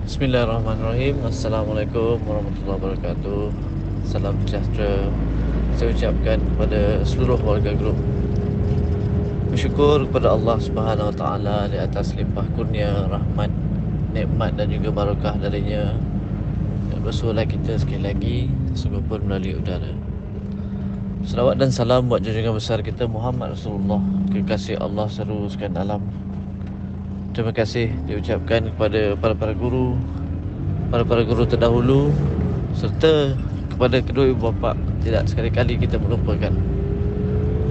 Bismillahirrahmanirrahim. Assalamualaikum warahmatullahi wabarakatuh. Salam sejahtera saya ucapkan kepada seluruh warga grup. Bersyukur kepada Allah Subhanahu Wa Taala di atas limpah kurnia, rahmat, nikmat dan juga barakah darinya. Dan bersolat kita sekali lagi sungguh pun melalui udara. Selawat dan salam buat junjungan besar kita Muhammad Rasulullah, kekasih Allah seluruh sekalian alam. Terima kasih diucapkan kepada para guru, para guru terdahulu, serta kepada kedua ibu bapa. Tidak sekali-kali kita melupakan.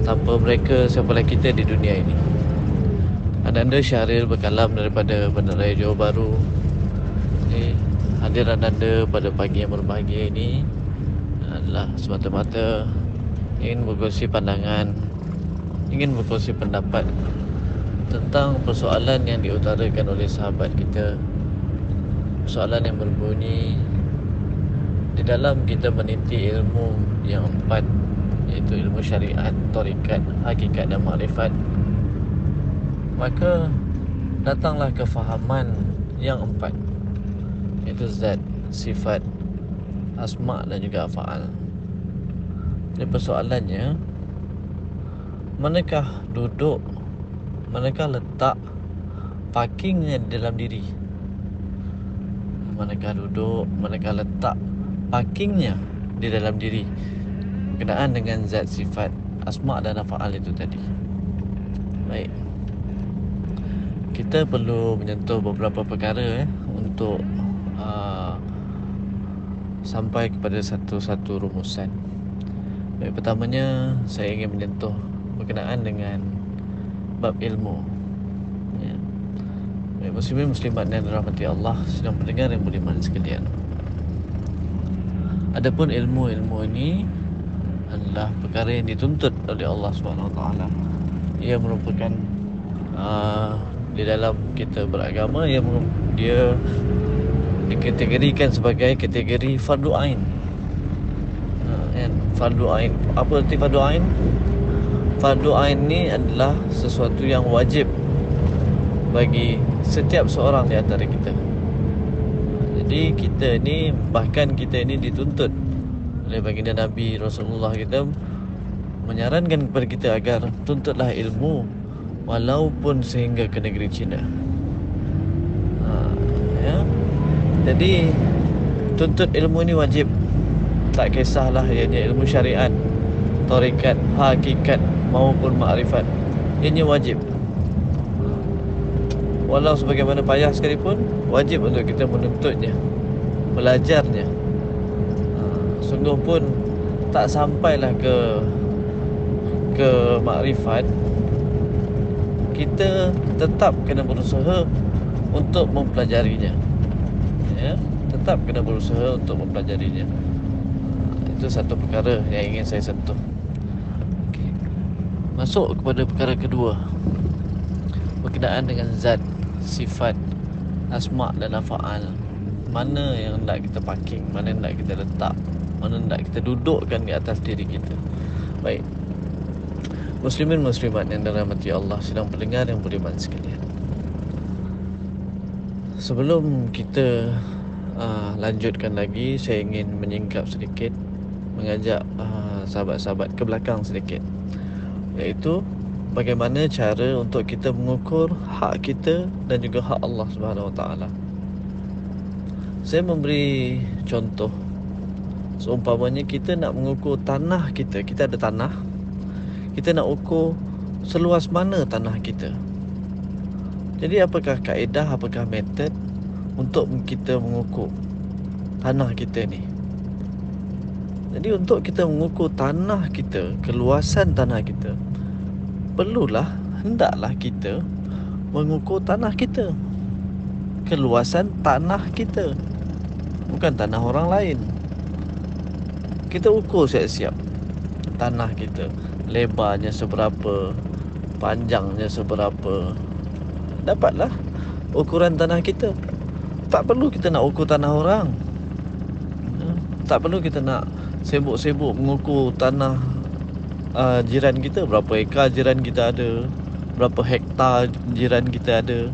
Tanpa mereka, siapalah kita di dunia ini. Ananda Syahril berkalam daripada Bandaraya Johor Bahru. Hadiran anda pada pagi yang berbahagia ini adalah semata-mata ingin berkongsi pandangan, ingin berkongsi pendapat tentang persoalan yang diutarakan oleh sahabat kita. Persoalan yang berbunyi, di dalam kita meniti ilmu yang empat, iaitu ilmu syariat, tarikat, hakikat dan makrifat, maka datanglah kefahaman yang empat, iaitu zat, sifat, asma' dan juga af'al. Jadi persoalannya, manakah duduk, manakah letak parkingnya di dalam diri? Manakah duduk, manakah letak parkingnya di dalam diri berkenaan dengan zat, sifat, asma' dan af'al itu tadi. Baik, kita perlu menyentuh beberapa perkara untuk sampai kepada satu rumusan. Baik, pertamanya saya ingin menyentuh berkenaan dengan bab ilmu. Ya. Baik, muslimin muslimat yang dirahmati Allah, sedang mendengar yang budiman sekalian. Adapun ilmu ini adalah perkara yang dituntut oleh Allah SWT. Ia merupakan di dalam kita beragama, dia dikategorikan sebagai kategori fardu ain. Fardu ain. Apa arti fardu ain? Fardu ain ni adalah sesuatu yang wajib bagi setiap seorang di antara kita. Jadi kita ni dituntut oleh baginda Nabi Rasulullah kita, menyarankan kepada kita agar tuntutlah ilmu walaupun sehingga ke negeri China. Ya. Jadi tuntut ilmu ini wajib. Tak kisahlah ianya ilmu syariat, tarikat, hakikat maupun makrifat, ini wajib. Walau sebagaimana payah sekalipun, wajib untuk kita menuntutnya, belajarnya. Sungguh pun tak sampailah ke makrifat, kita tetap kena berusaha untuk mempelajarinya. Ya, tetap kena berusaha untuk mempelajarinya. Itu satu perkara yang ingin saya sentuh. Okay. Masuk kepada perkara kedua, berkenaan dengan zat, sifat, asma' dan af'al. Mana yang hendak kita parking, mana yang hendak kita letak, mana hendak kita dudukkan di atas diri kita. Baik, muslimin muslimat yang dirahmati Allah, sedang pendengar yang beriman sekalian. Sebelum kita lanjutkan lagi, saya ingin menyingkap sedikit, mengajak sahabat-sahabat ke belakang sedikit, iaitu bagaimana cara untuk kita mengukur hak kita dan juga hak Allah Subhanahu Wa Taala. Saya memberi contoh, seumpamanya kita nak mengukur tanah kita. Kita ada tanah, kita nak ukur seluas mana tanah kita. Jadi apakah kaedah, apakah metod untuk kita mengukur tanah kita ni? Jadi untuk kita mengukur tanah kita, keluasan tanah kita, hendaklah kita mengukur tanah kita, keluasan tanah kita, bukan tanah orang lain. Kita ukur siap-siap tanah kita, lebarnya seberapa, panjangnya seberapa. Dapatlah ukuran tanah kita. Tak perlu kita nak ukur tanah orang. Tak perlu kita nak sibuk-sibuk mengukur tanah jiran kita. Berapa ekar jiran kita ada, berapa hektar jiran kita ada.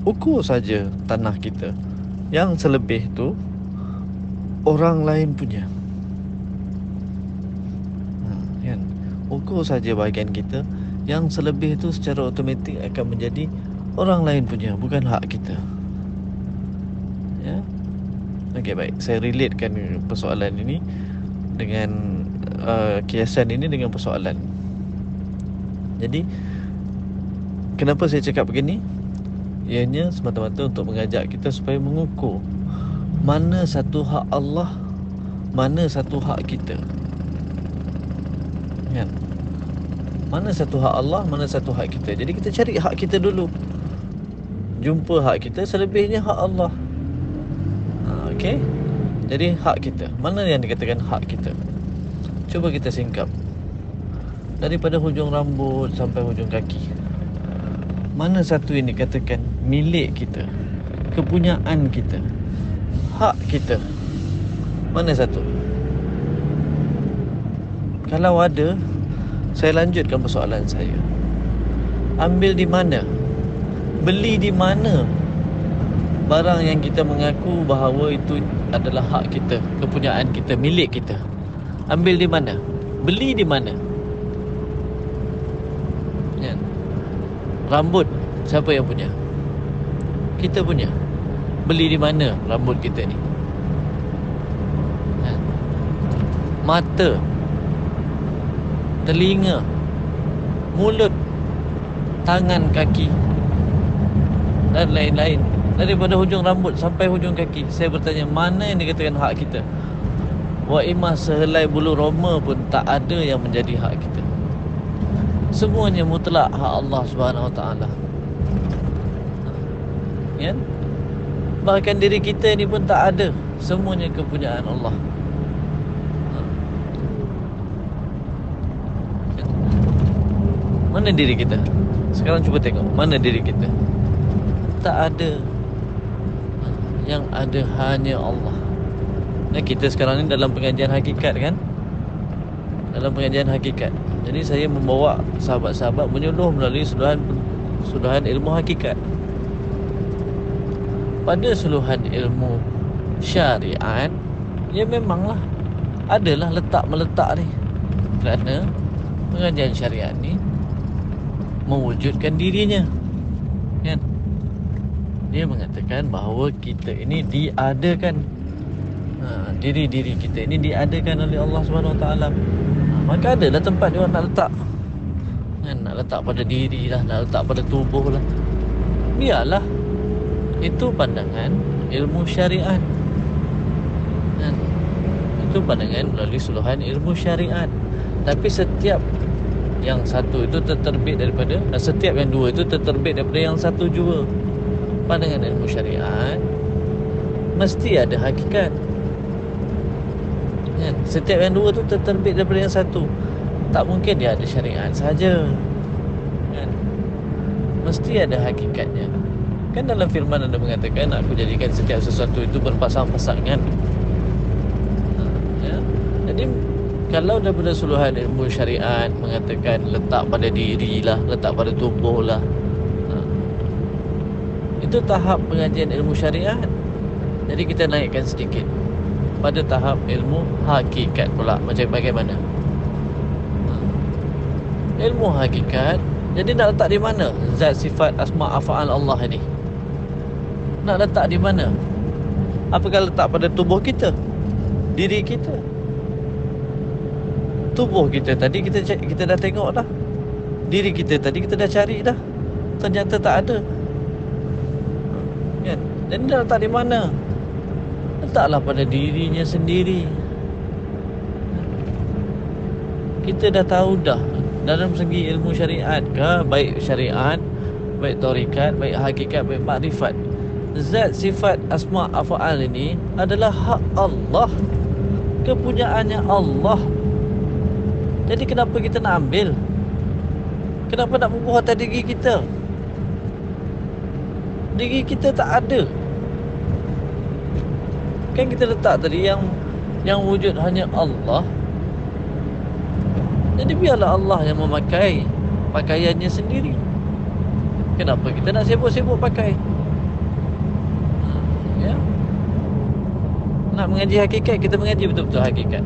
ukur saja tanah kita. Yang selebih tu orang lain punya. Kan? Ukur saja bahagian kita. Yang selebih tu secara automatik akan menjadi orang lain punya, bukan hak kita. Ya. Okey, baik. Saya relatekan persoalan ini dengan kiasan ini dengan persoalan. Jadi kenapa saya cakap begini? Ianya semata-mata untuk mengajak kita supaya mengukur mana satu hak Allah, mana satu hak kita. Kan? Mana satu hak Allah, mana satu hak kita. Jadi kita cari hak kita dulu. Jumpa hak kita, selebihnya hak Allah. Okey. Jadi hak kita, mana yang dikatakan hak kita? Cuba kita singkap. Daripada hujung rambut sampai hujung kaki, mana satu yang dikatakan milik kita, kepunyaan kita, hak kita? Mana satu? Kalau ada, saya lanjutkan persoalan saya. Ambil di mana? Beli di mana barang yang kita mengaku bahawa itu adalah hak kita, kepunyaan kita, milik kita? Ambil di mana? Beli di mana? Kan? Rambut, siapa yang punya? Kita punya. Beli di mana rambut kita ni? Kan? Mata, telinga, mulut, tangan, kaki dan lain-lain. Daripada hujung rambut sampai hujung kaki, saya bertanya, mana yang dikatakan hak kita? Wa imah sehelai bulu roma pun tak ada yang menjadi hak kita. Semuanya mutlak hak Allah Subhanahu Wa Taala. Kan? Bahkan diri kita ni pun tak ada. Semuanya kepunyaan Allah. Mana diri kita? Sekarang cuba tengok, mana diri kita? Tak ada. Yang ada hanya Allah. Dan kita sekarang ni dalam pengajian hakikat, kan? Dalam pengajian hakikat. Jadi saya membawa sahabat-sahabat menyuluh melalui suluhan ilmu hakikat. Pada suluhan ilmu syariat, ya memanglah adalah letak-meletak ni. Kerana pengajian syariat ni mewujudkan dirinya, kan? Dia mengatakan bahawa kita ini diadakan, diri-diri kita ini diadakan oleh Allah Subhanahu Wa Taala. Maka adalah tempat dia orang nak letak, kan? Nak letak pada diri lah, nak letak pada tubuh lah. Biarlah. Itu pandangan ilmu syariat, kan? Itu pandangan melalui suluhan ilmu syariat. Tapi setiap yang satu itu terterbit daripada, setiap yang dua itu terterbit daripada yang satu jua. Pandangan ilmu syariat mesti ada hakikat, kan? Setiap yang dua tu terterbit daripada yang satu. Tak mungkin dia ada syariat saja, kan? Mesti ada hakikatnya. Kan dalam firman ada mengatakan, aku jadikan setiap sesuatu itu berpasang-pasangan. Ya? Jadi kalau daripada suluhan ilmu syariat mengatakan letak pada diri lah, letak pada tubuh lah, itu tahap pengajian ilmu syariat. Jadi kita naikkan sedikit pada tahap ilmu hakikat pula. Macam bagaimana? Ilmu hakikat, jadi nak letak di mana zat, sifat, asma, af'al Allah ini? Nak letak di mana? Apakah letak pada tubuh kita, diri kita? Tubuh kita tadi kita dah tengok dah. Diri kita tadi kita dah cari dah. Ternyata tak ada, kan? Dan dia letak di mana? Letaklah pada dirinya sendiri. Kita dah tahu dah dalam segi ilmu syariat ke, baik syariat, baik tarikat, baik hakikat, baik makrifat, zat, sifat, asma, af'al ini adalah hak Allah, kepunyaannya Allah. Jadi kenapa kita nak ambil? Kenapa nak membuah atas diri kita? Diri kita tak ada. Kan kita letak tadi yang wujud hanya Allah. Jadi biarlah Allah yang memakai pakaiannya sendiri. Kenapa kita nak sibuk-sibuk pakai? Nak mengaji hakikat, kita mengaji betul-betul hakikat.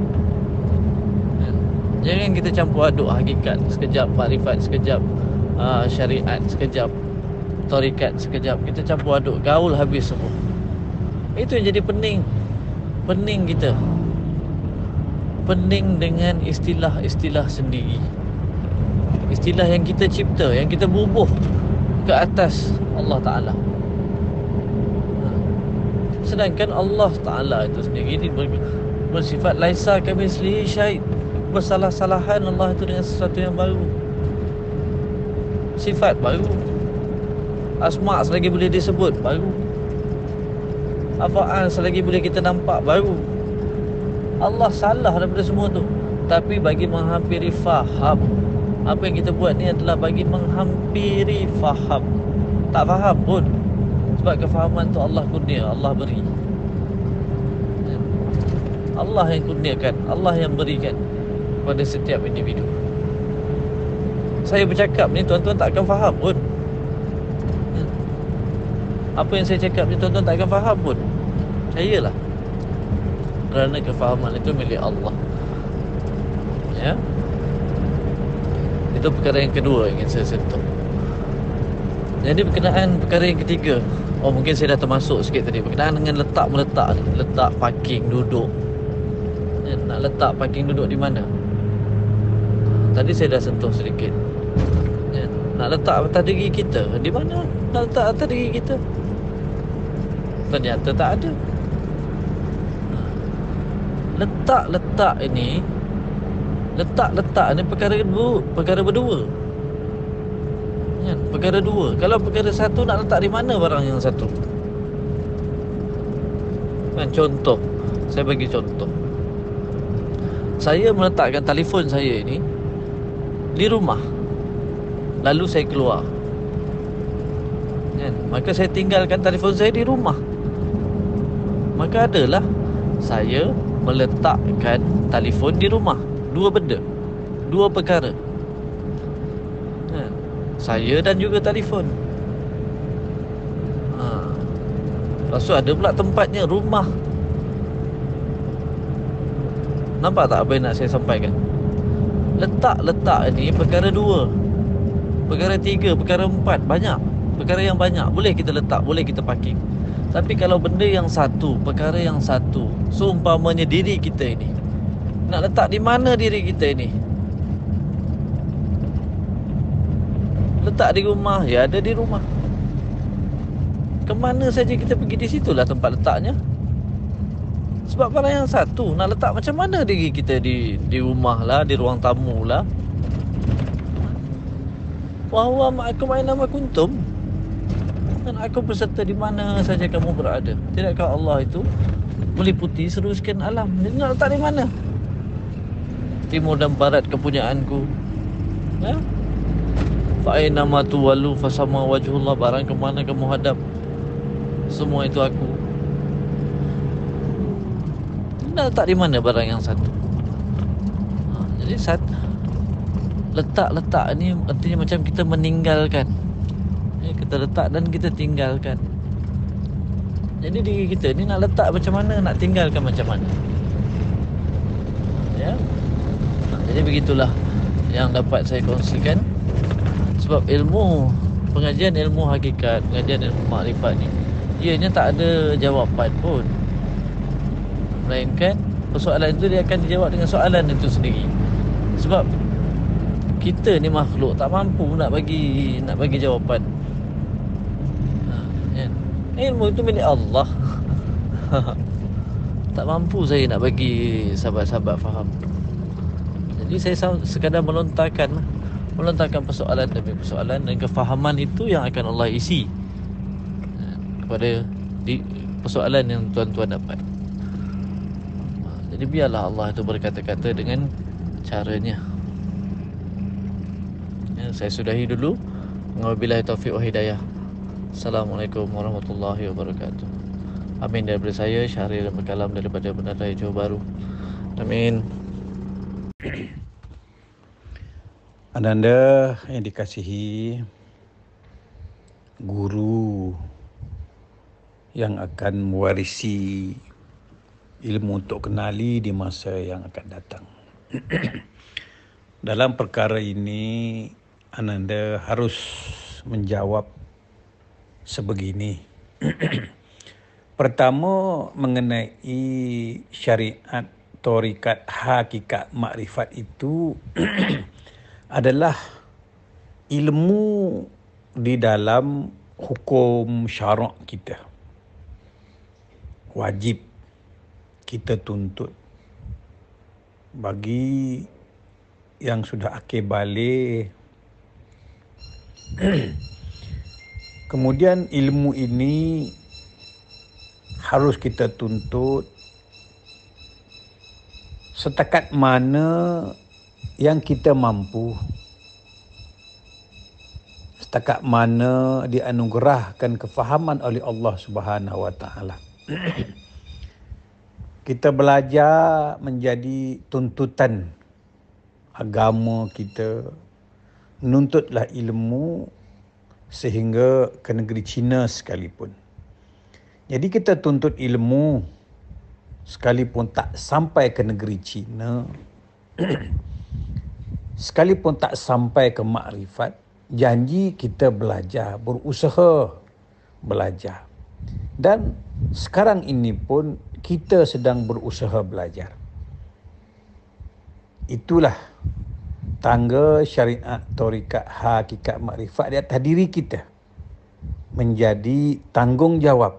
Jangan kita campur aduk hakikat. Sekejap makrifat, sekejap syariat, sekejap tarikat, sekejap kita campur aduk, gaul habis semua. Itu yang jadi pening. Pening kita. Pening dengan istilah-istilah sendiri. Istilah yang kita cipta, yang kita bubuh ke atas Allah Ta'ala. Sedangkan Allah Ta'ala itu sendiri bersifat laisa kamitslihi syai'. Bersalah-salahan Allah itu dengan sesuatu yang baru, sifat baru, asma' selagi boleh disebut baru, afa'al selagi boleh kita nampak baru. Allah salah daripada semua tu. Tapi bagi menghampiri faham, apa yang kita buat ni adalah bagi menghampiri faham. Tak faham pun, sebab kefahaman tu Allah kurnia, Allah beri. Allah yang kurniakan, Allah yang berikan pada setiap individu. Saya bercakap ni tuan-tuan tak akan faham pun. Apa yang saya cakap ni tuan-tuan tak akan faham pun. Percayalah. Kerana kefahaman itu milik Allah. Ya. Itu perkara yang kedua yang ingin saya sentuh. Jadi berkenaan perkara yang ketiga, mungkin saya dah termasuk sikit tadi, berkenaan dengan letak-meletak ni. Letak parking duduk. Nak letak parking duduk di mana? Tadi saya dah sentuh sedikit. Nak letak atas diri kita, di mana nak letak atas diri kita? Ternyata tak ada. Letak-letak ini, letak-letak ni perkara berdua. Perkara dua. Kalau perkara satu, nak letak di mana barang yang satu? Contoh, saya bagi contoh. Saya meletakkan telefon saya ini di rumah, lalu saya keluar, maka saya tinggalkan telefon saya di rumah. Maka adalah saya meletakkan telefon di rumah. Dua benda, dua perkara, saya dan juga telefon. Lepas tu ada pula tempatnya, rumah. Nampak tak apa yang nak saya sampaikan? Letak-letak ni perkara dua, perkara tiga, perkara empat. Banyak perkara yang banyak. Boleh kita letak, boleh kita parking. Tapi kalau benda yang satu, perkara yang satu, seumpamanya diri kita ini, nak letak di mana diri kita ini? Letak di rumah, ya ada di rumah. Kemana saja kita pergi, di situlah tempat letaknya. Sebab barang yang satu, nak letak macam mana diri kita? Di rumah lah, di ruang tamu lah. Wa huwa ma'akum aina ma kuntum. Dan aku berserta di mana saja kamu berada. Tidakkah Allah itu meliputi seluruh sekian alam? Jadi nak letak di mana? Timur dan barat kepunyaanku. Ya? Fa aina ma tuwallu fa sama wajhullah. Barang kemana kamu hadap, semua itu aku. Nak letak di mana barang yang satu? Jadi letak-letak ni artinya macam kita meninggalkan. Kita letak dan kita tinggalkan. Jadi diri kita ni nak letak macam mana, nak tinggalkan macam mana. Ya. Jadi begitulah yang dapat saya kongsikan. Sebab ilmu pengajian ilmu hakikat, pengajian ilmu makrifat ni, ianya tak ada jawapan pun, melainkan persoalan itu dia akan dijawab dengan soalan itu sendiri. Sebab kita ni makhluk tak mampu nak bagi jawapan. Ilmu itu milik Allah. Tak mampu saya nak bagi sahabat-sahabat faham. Jadi saya sekadar melontarkan persoalan demi persoalan, dan kefahaman itu yang akan Allah isi kepada persoalan yang tuan-tuan dapat. Jadi biarlah Allah itu berkata-kata dengan caranya. Saya sudahi dulu. Wabillahi taufiq wa hidayah. Assalamualaikum warahmatullahi wabarakatuh. Amin daripada saya, Syahrir Berkalam daripada Bandar Raya Johor Bahru. Amin. Ananda yang dikasihi, guru yang akan mewarisi ilmu untuk kenali di masa yang akan datang. Dalam perkara ini, Ananda harus menjawab sebegini. Pertama, mengenai syariat, tarikat, hakikat, makrifat itu adalah ilmu di dalam hukum syarak kita. Wajib kita tuntut. Bagi yang sudah akil balik, kemudian ilmu ini harus kita tuntut setakat mana yang kita mampu, setakat mana dianugerahkan kefahaman oleh Allah Subhanahu wa taala. Kita belajar menjadi tuntutan agama kita, menuntutlah ilmu sehingga ke negeri China sekalipun. Jadi kita tuntut ilmu sekalipun tak sampai ke negeri China, sekalipun tak sampai ke makrifat, janji kita belajar, berusaha belajar. Dan sekarang ini pun kita sedang berusaha belajar. Itulah tangga syariat, tarikat, hakikat, makrifat di atas diri kita. Menjadi tanggungjawab,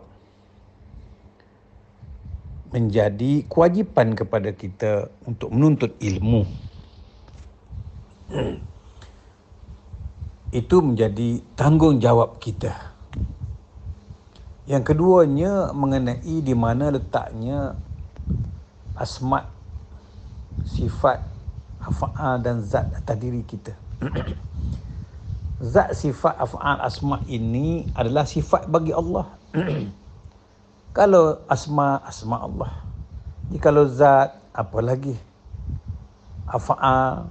menjadi kewajipan kepada kita untuk menuntut ilmu. Itu menjadi tanggungjawab kita. Yang keduanya mengenai di mana letaknya asma, sifat, af'al dan zat atas diri kita. Zat, sifat, af'al, asma ini adalah sifat bagi Allah. Kalau asma, asma Allah. Jikalau zat, apa lagi? Af'al,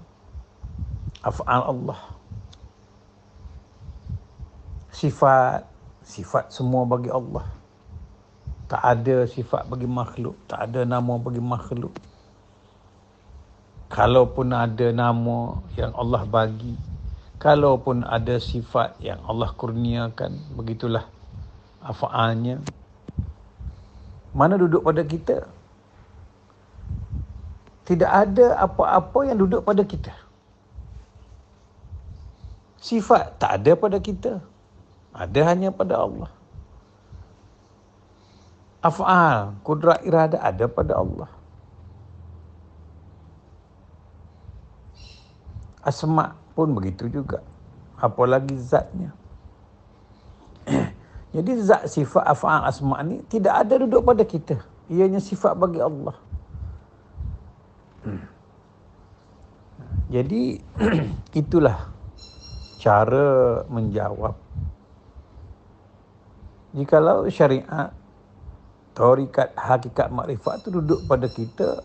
af'al Allah. Sifat, sifat semua bagi Allah. Tak ada sifat bagi makhluk, tak ada nama bagi makhluk. Kalaupun ada nama yang Allah bagi, kalaupun ada sifat yang Allah kurniakan, begitulah af'alnya. Mana duduk pada kita? Tidak ada apa-apa yang duduk pada kita. Sifat tak ada pada kita. Ada hanya pada Allah. Af'al, kudrat irada ada pada Allah. Asma pun begitu juga. Apalagi zatnya. Jadi zat, sifat, af'al, asma ni tidak ada duduk pada kita. Ianya sifat bagi Allah. Jadi itulah cara menjawab. Jikalau syariat, tarikat, hakikat, makrifat itu duduk pada kita,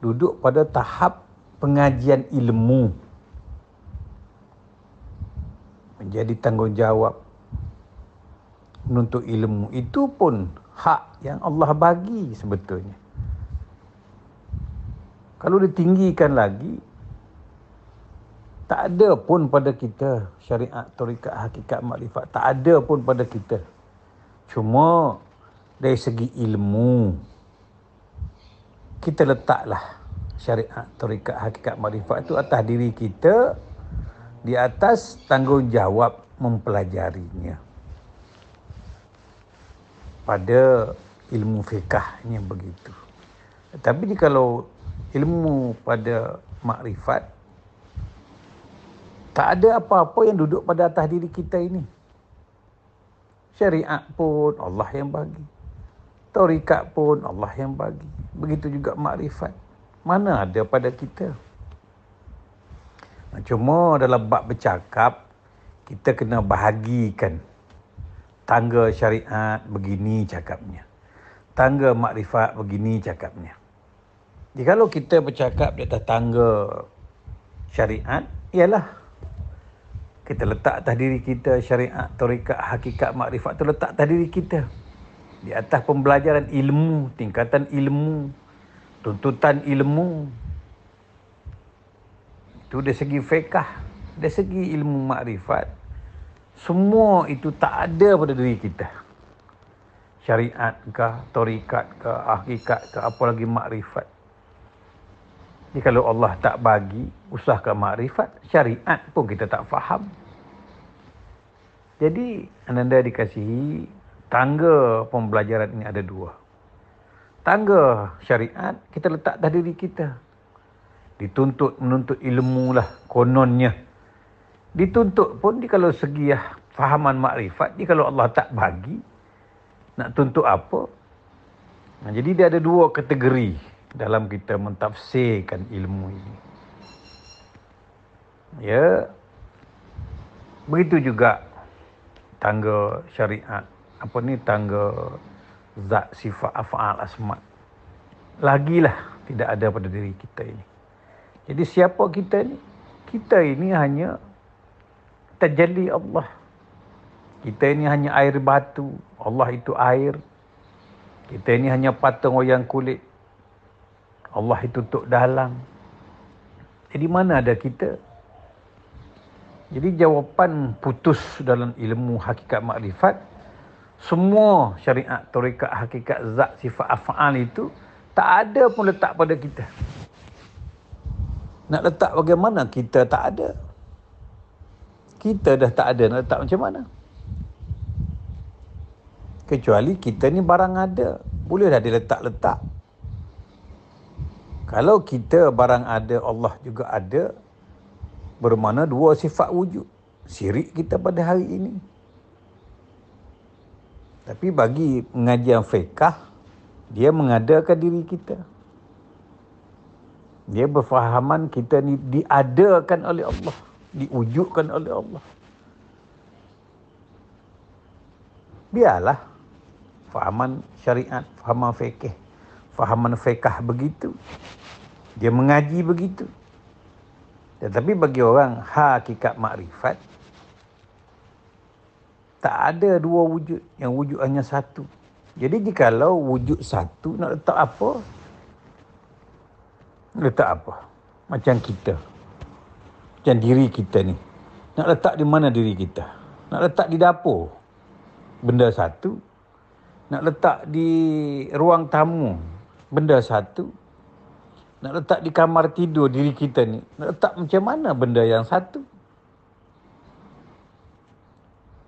duduk pada tahap pengajian ilmu. Menjadi tanggungjawab menuntut ilmu. Itu pun hak yang Allah bagi sebetulnya. Kalau ditinggikan lagi, tak ada pun pada kita syariat, tarikat, hakikat, makrifat. Tak ada pun pada kita. Cuma dari segi ilmu, kita letaklah syariat, tarikat, hakikat, makrifat itu atas diri kita, di atas tanggungjawab mempelajarinya. Pada ilmu fiqahnya begitu. Tapi kalau ilmu pada makrifat, tak ada apa-apa yang duduk pada atas diri kita ini. Syariat pun Allah yang bagi. Tarikat pun Allah yang bagi. Begitu juga makrifat. Mana ada pada kita? Cuma dalam bab bercakap, kita kena bahagikan. Tangga syariat begini cakapnya. Tangga makrifat begini cakapnya. Jadi kalau kita bercakap di atas tangga syariat, ialah kita letak atas diri kita syariat, tarikat, hakikat, makrifat tu letak atas diri kita. Di atas pembelajaran ilmu, tingkatan ilmu, tuntutan ilmu. Itu dari segi fiqh, dari segi ilmu makrifat. Semua itu tak ada pada diri kita. Syariat kah, tarikat kah, hakikat kah, apa lagi makrifat. Jadi kalau Allah tak bagi, usahakan makrifat, syariat pun kita tak faham. Jadi, ananda dikasihi, tangga pembelajaran ini ada dua. Tangga syariat, kita letak dah diri kita. Dituntut menuntut ilmu lah, kononnya. Dituntut pun, kalau segi fahaman makrifat, kalau Allah tak bagi, nak tuntut apa? Nah, jadi dia ada dua kategori dalam kita mentafsirkan ilmu ini. Ya, begitu juga tangga syariat. Apa ni, tangga zat, sifat, af'al, asma. Lagilah tidak ada pada diri kita ini. Jadi siapa kita ni? Kita ini hanya tajalli Allah. Kita ini hanya air batu. Allah itu air. Kita ini hanya patung wayang kulit. Allah itu tok dalang. Jadi mana ada kita? Jadi jawapan putus dalam ilmu hakikat makrifat, semua syariat, tarikat, hakikat, zat, sifat, af'al itu tak ada pun letak pada kita. Nak letak bagaimana? Kita tak ada. Kita dah tak ada, nak letak macam mana? Kecuali kita ni barang ada. Boleh dah diletak-letak. Kalau kita barang ada, Allah juga ada, bermakna dua sifat wujud. Syirik kita pada hari ini. Tapi bagi pengajian fiqh, dia mengadakan diri kita. Dia berfahaman kita ni diadakan oleh Allah, diwujudkan oleh Allah. Biarlah fahaman syariat, fahaman fiqh, fahaman fiqh begitu. Dia mengaji begitu. Tetapi bagi orang hakikat makrifat, tak ada dua wujud. Yang wujud hanya satu. Jadi jikalau wujud satu, nak letak apa? Letak apa? Macam kita. Macam diri kita ni. Nak letak di mana diri kita? Nak letak di dapur? Benda satu. Nak letak di ruang tamu? Benda satu. Nak letak di kamar tidur diri kita ni? Nak letak macam mana benda yang satu?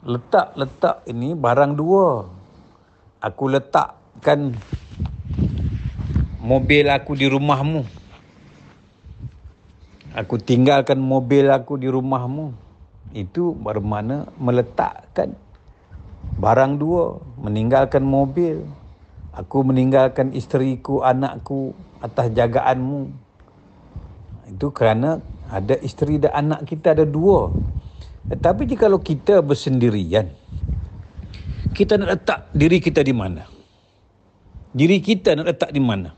Letak ini barang dua. Aku letakkan mobil aku di rumahmu. Aku tinggalkan mobil aku di rumahmu. Itu bermakna meletakkan barang dua. Meninggalkan mobil. Aku meninggalkan isteriku, anakku atas jagaanmu. Itu kerana ada isteri dan anak kita ada dua. Tetapi jikalau kita bersendirian, kita nak letak diri kita di mana? Diri kita nak letak di mana?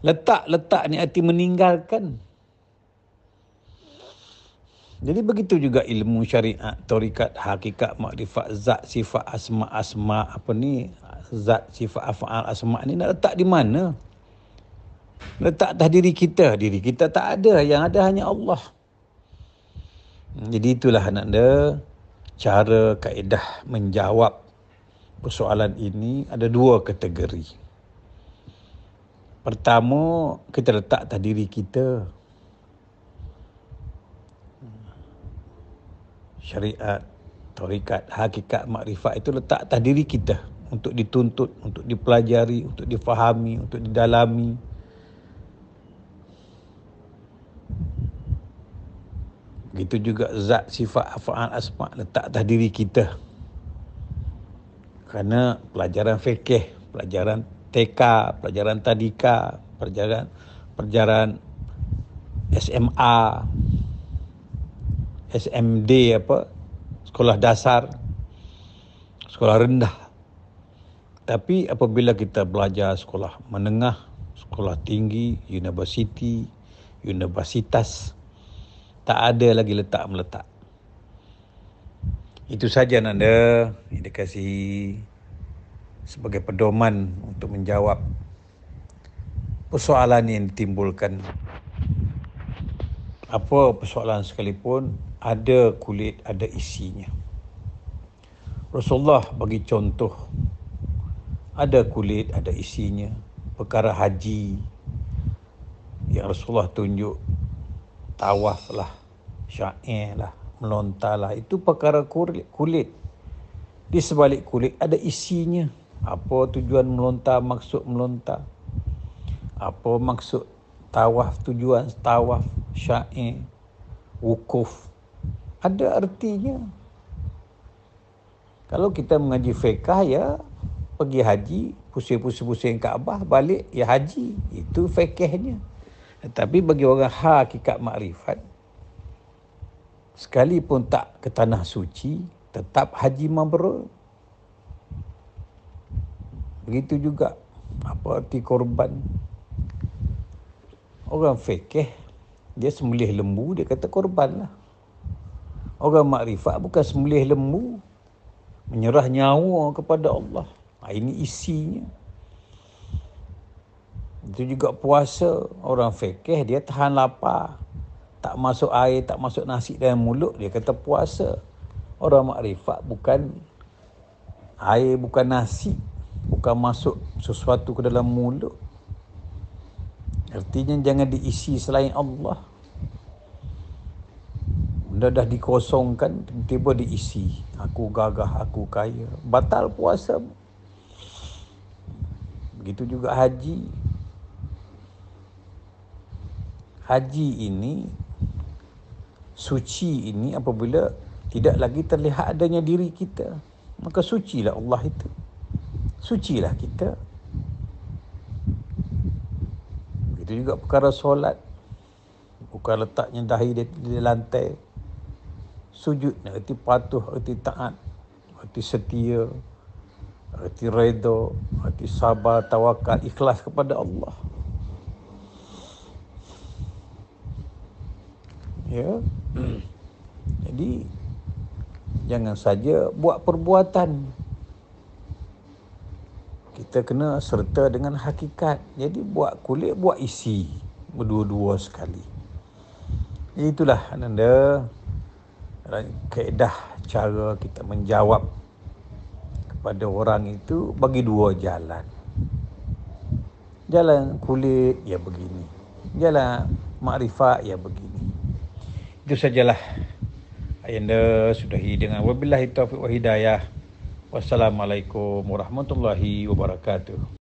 Letak ni arti meninggalkan. Jadi begitu juga ilmu syariat, tarikat, hakikat, makrifat, zat, sifat, asma, zat, sifat, af'al, asma ni nak letak di mana? Letak atas diri kita. Diri kita tak ada, yang ada hanya Allah. Jadi itulah anda cara kaedah menjawab persoalan ini ada dua kategori. Pertama, kita letak atas diri kita. Syariat, tarikat, hakikat, makrifat itu letak atas diri kita untuk dituntut, untuk dipelajari, untuk difahami, untuk didalami. Begitu juga zat, sifat, af'al, asma letak atas diri kita. Kerana pelajaran fikih, pelajaran TK, pelajaran tadika, pelajaran SMA, SMD sekolah dasar, sekolah rendah. Tapi apabila kita belajar sekolah menengah, sekolah tinggi, universitas, tak ada lagi letak meletak. Itu saja anda yang dikasihi. sebagai pedoman untuk menjawab persoalan yang ditimbulkan. Apa persoalan sekalipun, ada kulit, ada isinya. Rasulullah bagi contoh, ada kulit, ada isinya. Perkara haji yang Rasulullah tunjuk, tawaf lah, syair lah, melontar lah, itu perkara kulit. Di sebalik kulit ada isinya. Apa tujuan melontar, maksud melontar. Apa maksud tawaf, tujuan tawaf, syair, wukuf. Ada artinya. Kalau kita mengaji fiqh, ya pergi haji, pusing-pusing Kaabah, balik ya haji. Itu fiqhnya. Tetapi bagi orang hakikat makrifat, sekalipun tak ke tanah suci, tetap haji mabrur. Begitu juga apa arti korban. Orang fiqh, dia sembelih lembu, dia kata korban lah. Orang makrifat bukan sembelih lembu, menyerah nyawa kepada Allah. Ini isinya. Itu juga puasa. Orang fiqh, dia tahan lapar, tak masuk air, tak masuk nasi dalam mulut, dia kata puasa. Orang makrifat bukan air, bukan nasi, bukan masuk sesuatu ke dalam mulut. Artinya jangan diisi selain Allah. Benda dah dikosongkan, tiba-tiba diisi. Aku gagah, aku kaya. Batal puasa. Begitu juga haji. Haji ini, suci ini apabila tidak lagi terlihat adanya diri kita. Maka sucilah Allah itu. Sucilah kita. Begitu juga perkara solat. Bukan letaknya dahi di lantai. Sujud, erti patuh, erti taat, erti setia, erti redha, erti sabar, tawakal, ikhlas kepada Allah. Ya. Jadi jangan saja buat perbuatan. Kita kena serta dengan hakikat. Jadi buat kulit, buat isi, berdua-dua sekali. Itulah ananda kaedah cara kita menjawab kepada orang itu bagi dua jalan. Jalan kulit, ya begini. Jalan makrifat, ya begini. Itu sajalah ayanda sudahi dengan wabillahi taufiq wa hidayah. Wassalamualaikum warahmatullahi wabarakatuh.